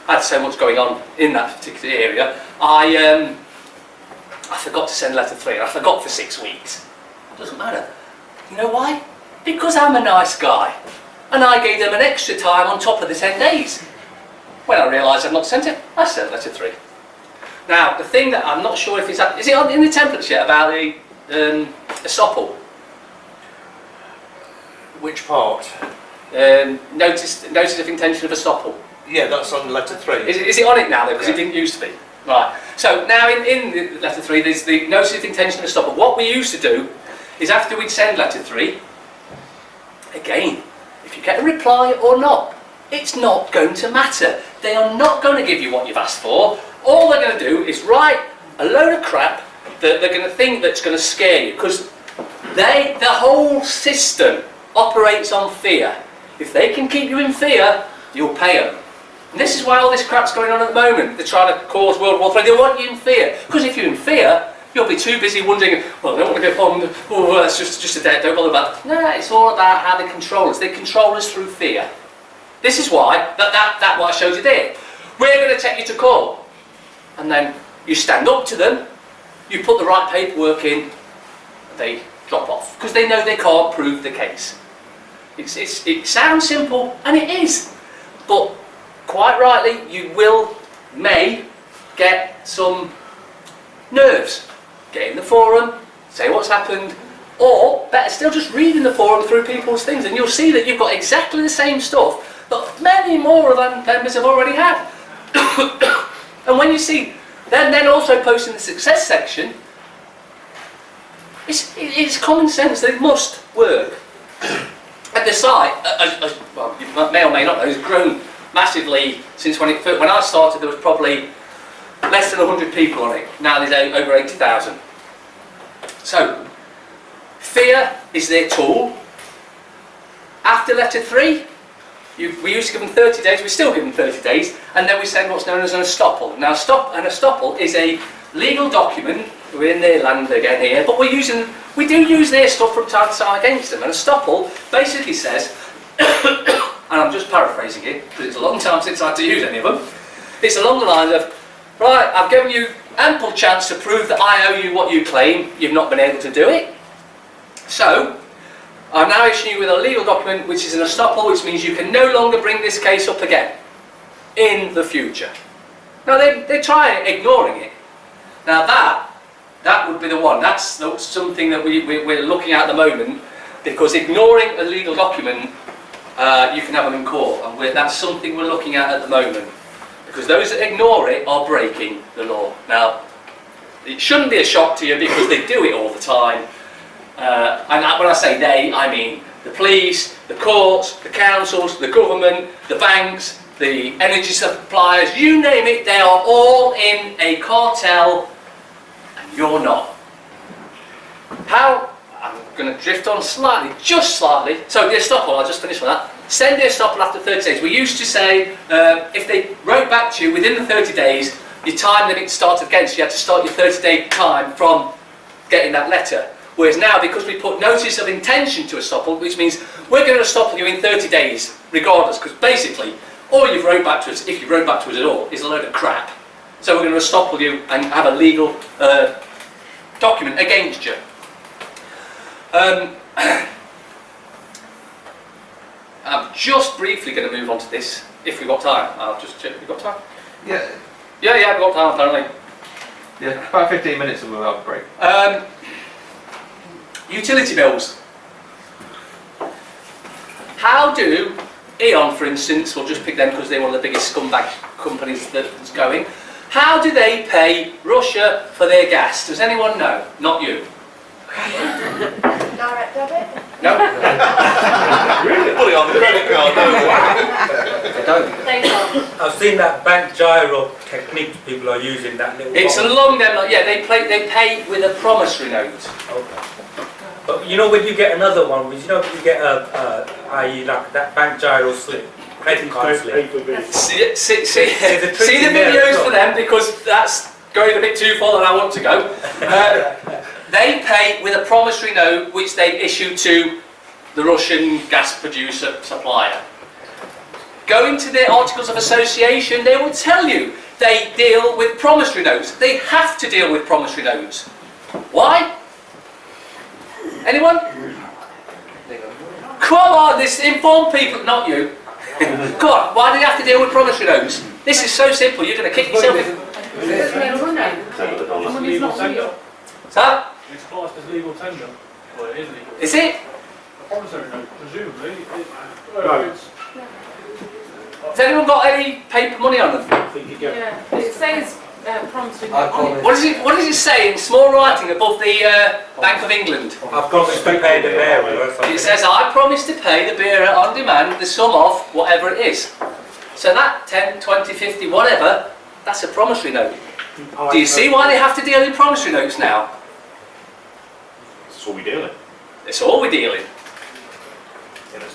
Speaker 2: had so much going on in that particular area, I forgot to send letter 3 and I forgot for 6 weeks. It doesn't matter. You know why? Because I'm a nice guy. And I gave them an extra time on top of the 10 days. When I realised I'd not sent it, I sent letter 3. Now, the thing that I'm not sure if it's... Is it in the templates yet about the estoppel?
Speaker 7: Which part?
Speaker 2: Notice of intention of estoppel.
Speaker 7: Yeah, that's on letter 3.
Speaker 2: Is it on it now, though? Because
Speaker 7: Yeah.
Speaker 2: it didn't used to be. Right. So now in the letter 3, there's the notice of intention of estoppel. What we used to do is after we'd send letter 3, again, if you get a reply or not, it's not going to matter. They are not going to give you what you've asked for. All they're going to do is write a load of crap that they're going to think that's going to scare you, because the whole system operates on fear. If they can keep you in fear, you'll pay them. And this is why all this crap's going on at the moment. They're trying to cause World War III. They want you in fear. Because if you're in fear, you'll be too busy wondering, well, I don't want to get bombed. Oh, that's just a dead. Don't bother about it. No, it's all about how they control us. They control us through fear. This is why, that what I showed you there. We're going to take you to court. And then you stand up to them, you put the right paperwork in, they drop off. Because they know they can't prove the case. It sounds simple, and it is. But quite rightly, you may get some nerves. Get in the forum, say what's happened, or better still, just read in the forum through people's things, and you'll see that you've got exactly the same stuff that many more of our members have already had. And when you see them then also posting the success section, it's common sense that it must work. And the site, well, you may or may not know, has grown massively since when I started. There was probably less than 100 people on it. Now there's over 80,000. So, fear is their tool. After letter 3, we used to give them 30 days, we still give them 30 days, and then we send what's known as an estoppel. Now, an estoppel is a legal document. We're in their land again here, but we do use their stuff from time to time against them. An estoppel basically says, and I'm just paraphrasing it, because it's a long time since I had to use any of them, it's along the lines of, right, I've given you ample chance to prove that I owe you what you claim, you've not been able to do it, so I'm now issuing you with a legal document which is an estoppel, which means you can no longer bring this case up again in the future. Now they try ignoring it. Now that would be the one. That's something that we're looking at the moment, because ignoring a legal document, you can have them in court, and that's something we're looking at the moment, because those that ignore it are breaking the law. Now, it shouldn't be a shock to you, because they do it all the time. And when I say they, I mean the police, the courts, the councils, the government, the banks, the energy suppliers, you name it, they are all in a cartel, and you're not. How? I'm going to drift on slightly, just slightly. So the estoppel, I'll just finish with that. Send the estoppel after 30 days. We used to say, if they wrote back to you within the 30 days, your time limit started again, so you had to start your 30-day time from getting that letter. Whereas now, because we put notice of intention to estoppel, which means we're going to estoppel you in 30 days, regardless, because basically, all you've wrote back to us, if you wrote back to us at all, is a load of crap. So we're going to estoppel you and have a legal document against you. I'm just briefly going to move on to this, if we've got time. I'll just check if we've got time.
Speaker 1: Yeah.
Speaker 2: Yeah, I've got time apparently.
Speaker 1: Yeah, about 15 minutes and we'll have a break.
Speaker 2: Utility bills. How do E.ON, for instance, we'll just pick them because they're one of the biggest scumbag companies that's going, how do they pay Russia for their gas? Does anyone know? Not you.
Speaker 3: Direct debit?
Speaker 2: No?
Speaker 7: Really? Put it on the credit card, don't
Speaker 3: They don't.
Speaker 9: I've seen that bank gyro technique people are using, that little
Speaker 2: It's
Speaker 9: box.
Speaker 2: along them, yeah, they pay with a promissory note.
Speaker 9: Okay. But you know when you get another one, you know when you get i.e. like that bank gyro slip, credit card slip.
Speaker 2: See the
Speaker 9: trick in there as
Speaker 2: videos
Speaker 9: well.
Speaker 2: for them because that's going a bit too far than I want to go. They pay with a promissory note which they issue to the Russian gas producer supplier. Go into their articles of association, they will tell you they deal with promissory notes. They have to deal with promissory notes. Why? Anyone? Come on, this inform people, not you. Come on, why do you have to deal with promissory notes? This is so simple, you're going to kick yourself in. Sir?
Speaker 5: It's classed as legal tender. Well, it is legal.
Speaker 2: Is it?
Speaker 5: Promissory note, presumably.
Speaker 2: Has anyone got any paper money on them?
Speaker 4: Yeah, it says promissory
Speaker 6: I call
Speaker 4: note.
Speaker 6: it-
Speaker 2: What does it say in small writing above the Bank of England?
Speaker 9: I've promised to pay the bearer or something.
Speaker 2: It says, I promise to pay the bearer on demand the sum of whatever it is. So that 10, 20, 50, whatever, that's a promissory note. Do you see why they have to deal in promissory notes now?
Speaker 5: That's all we deal in.
Speaker 2: That's all we're dealing.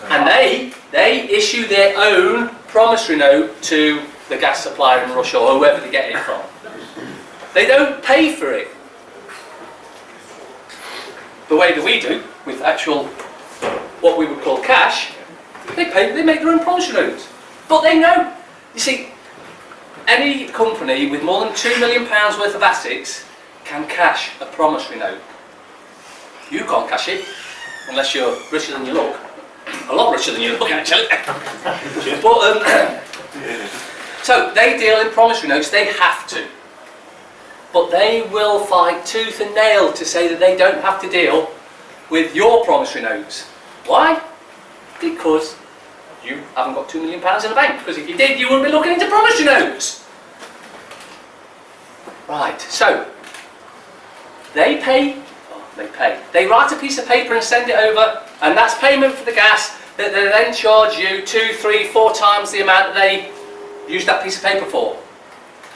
Speaker 2: And they issue their own promissory note to the gas supplier in Russia or whoever they get it from. They don't pay for it the way that we do with actual what we would call cash. They make their own promissory notes. But they know, you see, any company with more than £2 million worth of assets can cash a promissory note. You can't cash it unless you're richer than you look. A lot richer than you look, actually. But, so they deal in promissory notes, they have to. But they will fight tooth and nail to say that they don't have to deal with your promissory notes. Why? Because you haven't got £2 million in the bank. Because if you did, you wouldn't be looking into promissory notes. Right, so they pay. They write a piece of paper and send it over, and that's payment for the gas that they then charge you 2, 3, 4 times the amount that they used that piece of paper for.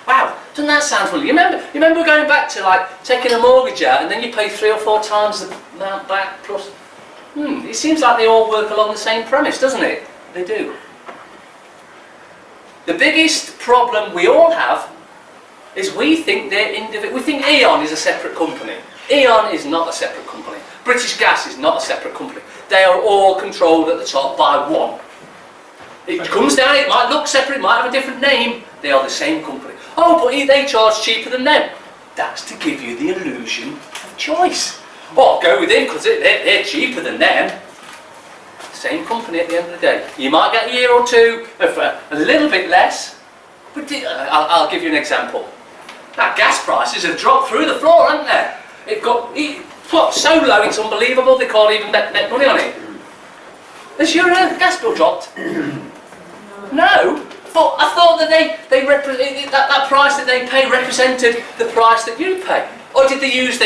Speaker 2: Wow, doesn't that sound funny? You remember going back to like taking a mortgage out and then you pay 3 or 4 times the amount back plus. It seems like they all work along the same premise, doesn't it? They do. The biggest problem we all have is we think they're individual. We think E.ON is a separate company. E.ON is not a separate company. British Gas is not a separate company. They are all controlled at the top by one. It comes down, it might look separate, it might have a different name. They are the same company. Oh, but they charge cheaper than them. That's to give you the illusion of choice. Or go with them because they're cheaper than them. Same company at the end of the day. You might get a year or two of a little bit less. But I'll give you an example. Now, gas prices have dropped through the floor, haven't they? It got so low it's unbelievable. They can't even make money on it. Has your gas bill dropped? No. But I thought that they represented that price that they pay represented the price that you pay. Or did they use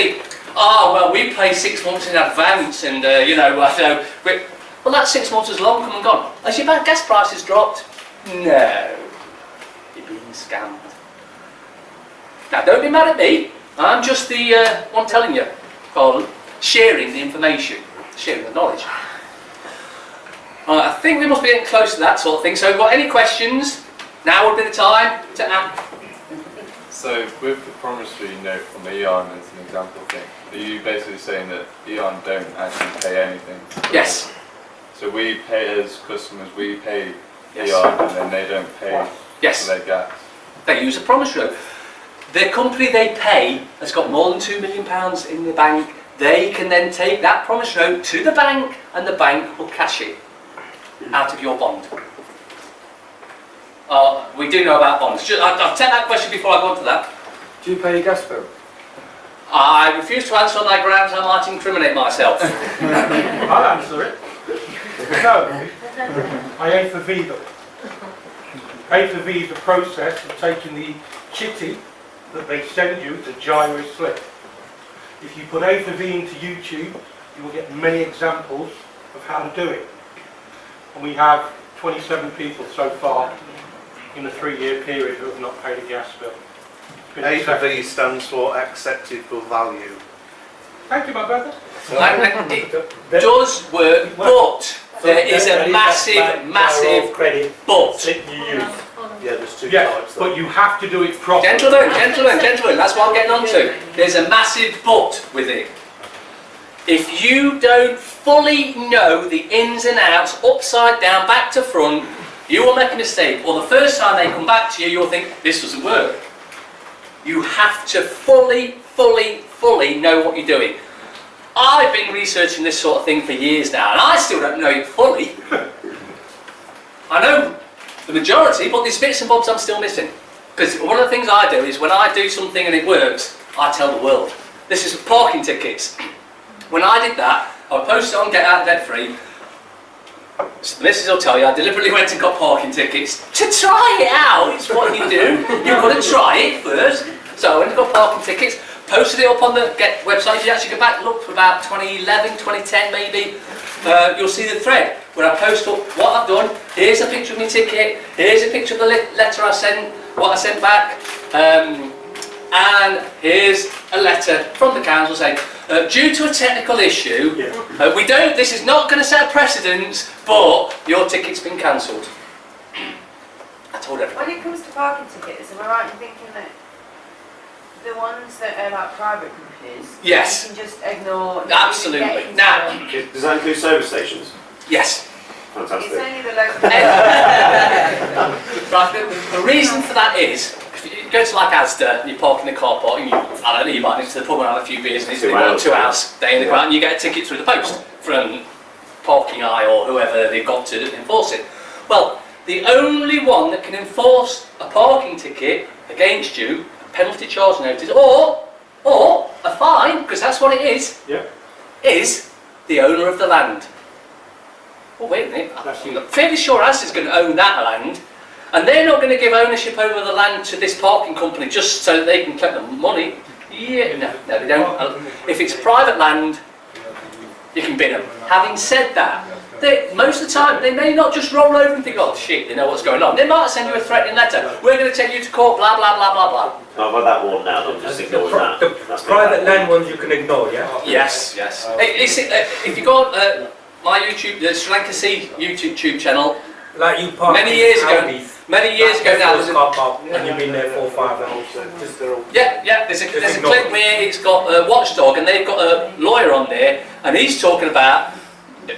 Speaker 2: well, we pay 6 months in advance, and well, that 6 months has long come and gone. Has your gas prices dropped? No. You're being scammed. Now, don't be mad at me. I'm just the one telling you, or sharing the information, sharing the knowledge. I think we must be getting close to that sort of thing. So, if you've got any questions, now would be the time to ask.
Speaker 10: So, with the promissory note from E.ON as an example thing, are you basically saying that E.ON don't actually pay anything?
Speaker 2: Yes.
Speaker 10: So we pay as customers, we pay
Speaker 2: Yes.
Speaker 10: E.ON and then they don't pay
Speaker 2: Yes.
Speaker 10: for their gas?
Speaker 2: They use a promissory note. the company they pay has got more than £2 million in the bank. They can then take that promissory note to the bank, and the bank will cash it out of your bond. We do know about bonds. I'll take that question before I go on to that.
Speaker 8: Do you pay your gas bill?
Speaker 2: I refuse to answer on that grounds. I might incriminate myself.
Speaker 5: I'll answer it. No, I A for V them. A for V is the process of taking the chitty that they send you, the gyro slip. If you put A for V into YouTube, you will get many examples of how to do it. And we have 27 people so far in a 3-year period who have not paid a gas bill.
Speaker 7: A for V stands for accepted for value.
Speaker 5: Thank you, my brother.
Speaker 2: And it does work, but there is a massive
Speaker 9: credit
Speaker 2: but.
Speaker 9: slip you use.
Speaker 7: Yeah, there's 2
Speaker 5: Yeah,
Speaker 7: types.
Speaker 5: but you have to do it properly.
Speaker 2: Gentlemen, that's what I'm getting on to. There's a massive but with it. If you don't fully know the ins and outs, upside down, back to front, you will make a mistake. Or the first time they come back to you, you'll think, this doesn't work. You have to fully know what you're doing. I've been researching this sort of thing for years now, and I still don't know it fully. I know the majority, but there's bits and bobs I'm still missing. Because one of the things I do is when I do something and it works, I tell the world. This is parking tickets. When I did that, I would post it on Get Out Debt Free. So the missus will tell you, I deliberately went and got parking tickets to try it out. It's what you do. You've got to try it first. So I went and got parking tickets, posted it up on the Get website. If you actually go back and look for about 2011, 2010 maybe, you'll see the thread where I post up what I've done. Here's a picture of my ticket. Here's a picture of the letter I sent, what I sent back. And here's a letter from the council saying, due to a technical issue, this is not going to set a precedent, but your ticket's been cancelled. I told everyone.
Speaker 3: When it comes to parking tickets, am I right in thinking that the ones that are like private companies,
Speaker 2: Yes.
Speaker 3: you can just ignore?
Speaker 2: Absolutely. Now,
Speaker 11: Does that include service stations?
Speaker 2: yes.
Speaker 3: It's
Speaker 11: Fantastic.
Speaker 3: only the local.
Speaker 2: Right, the reason for that is, if you go to like Asda, you park in the car park, and I don't know, you might need to the pub and have a few beers, and it's
Speaker 11: 2
Speaker 2: been
Speaker 11: hours.
Speaker 2: 2 hours, stay in the ground, and you get a ticket through the post from Parking Eye or whoever they've got to enforce it. Well, the only one that can enforce a parking ticket against you, a penalty charge notice, or a fine, because that's what it is, is the owner of the land. Oh, wait a minute, I'm fairly sure Asda's going to own that land, and they're not going to give ownership over the land to this parking company just so that they can collect the money. Yeah, no, they don't. If it's private land, you can bin them. Having said that, most of the time, they may not just roll over and think, oh shit, they know what's going on. They might send you a threatening letter. We're going to take you to court, blah, blah, blah, blah, blah.
Speaker 11: I've had that one now, I'm just ignoring that.
Speaker 9: The private land ones you can ignore, yeah?
Speaker 2: Yes. If you go on my YouTube, the SriLanKerC YouTube channel,
Speaker 9: Like you park
Speaker 2: many years ago now, there's a,
Speaker 9: car park and you've been there 4 or 5 hours.
Speaker 2: there's a clip where it's got a watchdog and they've got a lawyer on there and he's talking about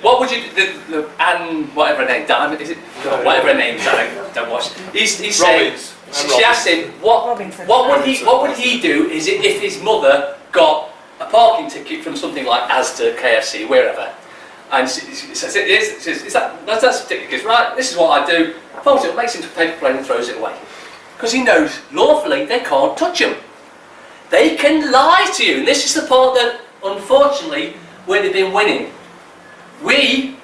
Speaker 2: what would you do, and whatever her name, Diamond, is it? No, whatever her name is, I don't watch. He's saying, she asked him what would he do is if his mother got a parking ticket from something like Asda, KFC, wherever. And she says, that's ridiculous, right? This is what I do. Folds it up, makes it into a paper plane and throws it away. Because he knows, lawfully, they can't touch him. They can lie to you. And this is the part that, unfortunately, where they've been winning. We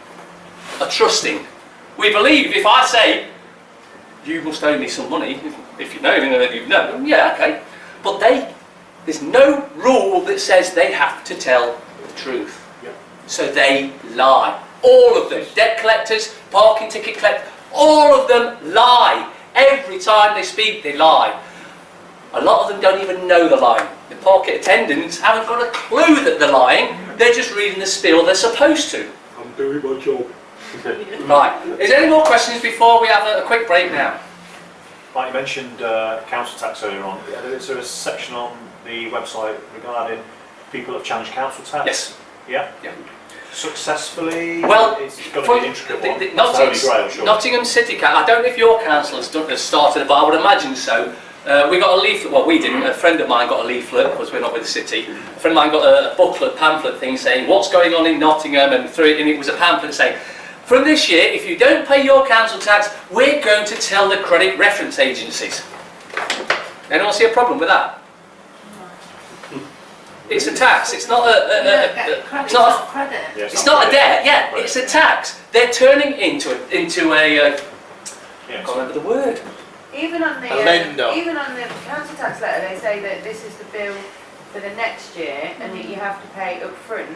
Speaker 2: are trusting. We believe if I say, you must owe me some money, if you know him and you know, yeah, okay. But there's no rule that says they have to tell the truth. So they lie. All of them. Debt collectors, parking ticket collectors, all of them lie. Every time they speak, they lie. A lot of them don't even know they're lying. The parking attendants haven't got a clue that they're lying. They're just reading the spiel they're supposed to.
Speaker 5: I'm doing my job.
Speaker 2: Right. Is there any more questions before we have a quick break now?
Speaker 12: Like you mentioned council tax earlier on, is there a section on the website regarding people that have challenged council tax?
Speaker 2: Yes.
Speaker 12: Yeah?
Speaker 2: Yeah.
Speaker 12: Successfully?
Speaker 2: Well,
Speaker 12: it's got to be an intricate one. It's Holy Grail, sure.
Speaker 2: Nottingham City Council, I don't know if your council has started, but I would imagine so. We got a leaflet, well we didn't, a friend of mine got a leaflet, because we're not with the city. A friend of mine got a booklet, pamphlet thing saying what's going on in Nottingham, and it was a pamphlet saying, from this year, if you don't pay your council tax, we're going to tell the credit reference agencies. Anyone see a problem with that? It's a tax, it's not it's not
Speaker 3: credit.
Speaker 2: it's not a debt, yeah, it's a tax. They're turning into a I can't remember the word.
Speaker 3: Even on the council tax letter, they say that this is the bill for the next year, and that you have to pay up front.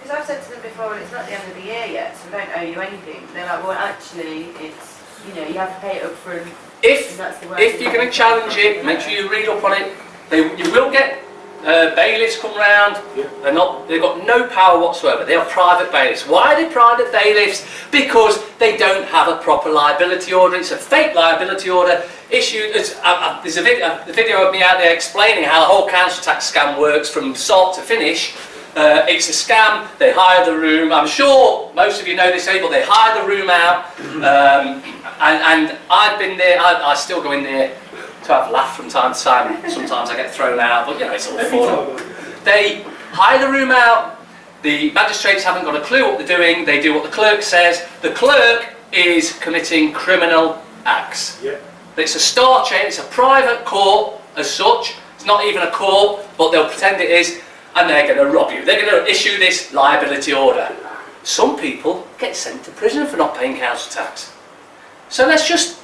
Speaker 3: Because I've said to them before, well, it's not the end of the year yet, so we don't owe you anything. They're like, well, actually, it's, you know, you have to pay it up front.
Speaker 2: If you're going to challenge it, make sure you read up on it. You will get bailiffs come round. They've got no power whatsoever. They are private bailiffs. Why are they private bailiffs? Because they don't have a proper liability order. It's a fake liability order issued. There's a video of me out there explaining how the whole council tax scam works from start to finish. It's a scam. They hire the room. I'm sure most of you know this, but they hire the room out. And I've been there. I still go in there to have a laugh from time to time. Sometimes I get thrown out, but you know, it's all fun. They hire the room out. The magistrates haven't got a clue what they're doing. They do what the clerk says. The clerk is committing criminal acts. Yeah. It's a star chain. It's a private court as such. It's not even a court, but they'll pretend it is. And they're going to rob you. They're going to issue this liability order. Some people get sent to prison for not paying council tax. So let's just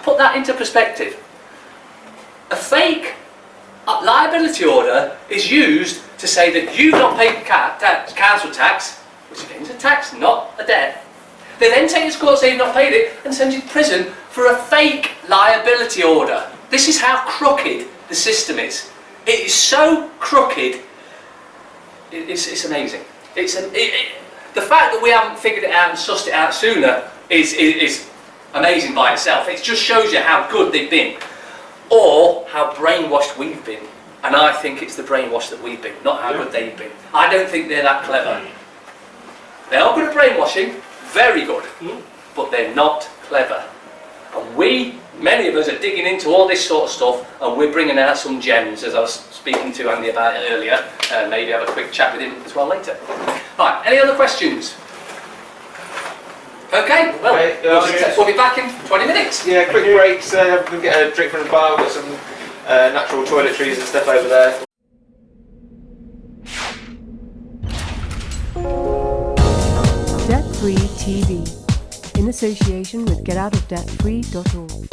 Speaker 2: put that into perspective. A fake liability order is used to say that you've not paid council tax, which again is a tax, not a debt. They then take you to court and say you've not paid it and send you to prison for a fake liability order. This is how crooked the system is. It is so crooked. It's amazing. The fact that we haven't figured it out and sussed it out sooner is amazing by itself. It just shows you how good they've been, or how brainwashed we've been. And I think it's the brainwash that we've been, not how good they've been. I don't think they're that clever. They are good at brainwashing, very good, but they're not clever. And many of us are digging into all this sort of stuff, and we're bringing out some gems, as I was speaking to Andy about it earlier, and maybe have a quick chat with him as well later. Right, any other questions? Okay, well, we'll be back in 20 minutes.
Speaker 1: Yeah, quick breaks, we can get a drink from the bar, we've got some natural toiletries and stuff over there.
Speaker 13: Debt Free TV, in association with GetOutOfDebtFree.org.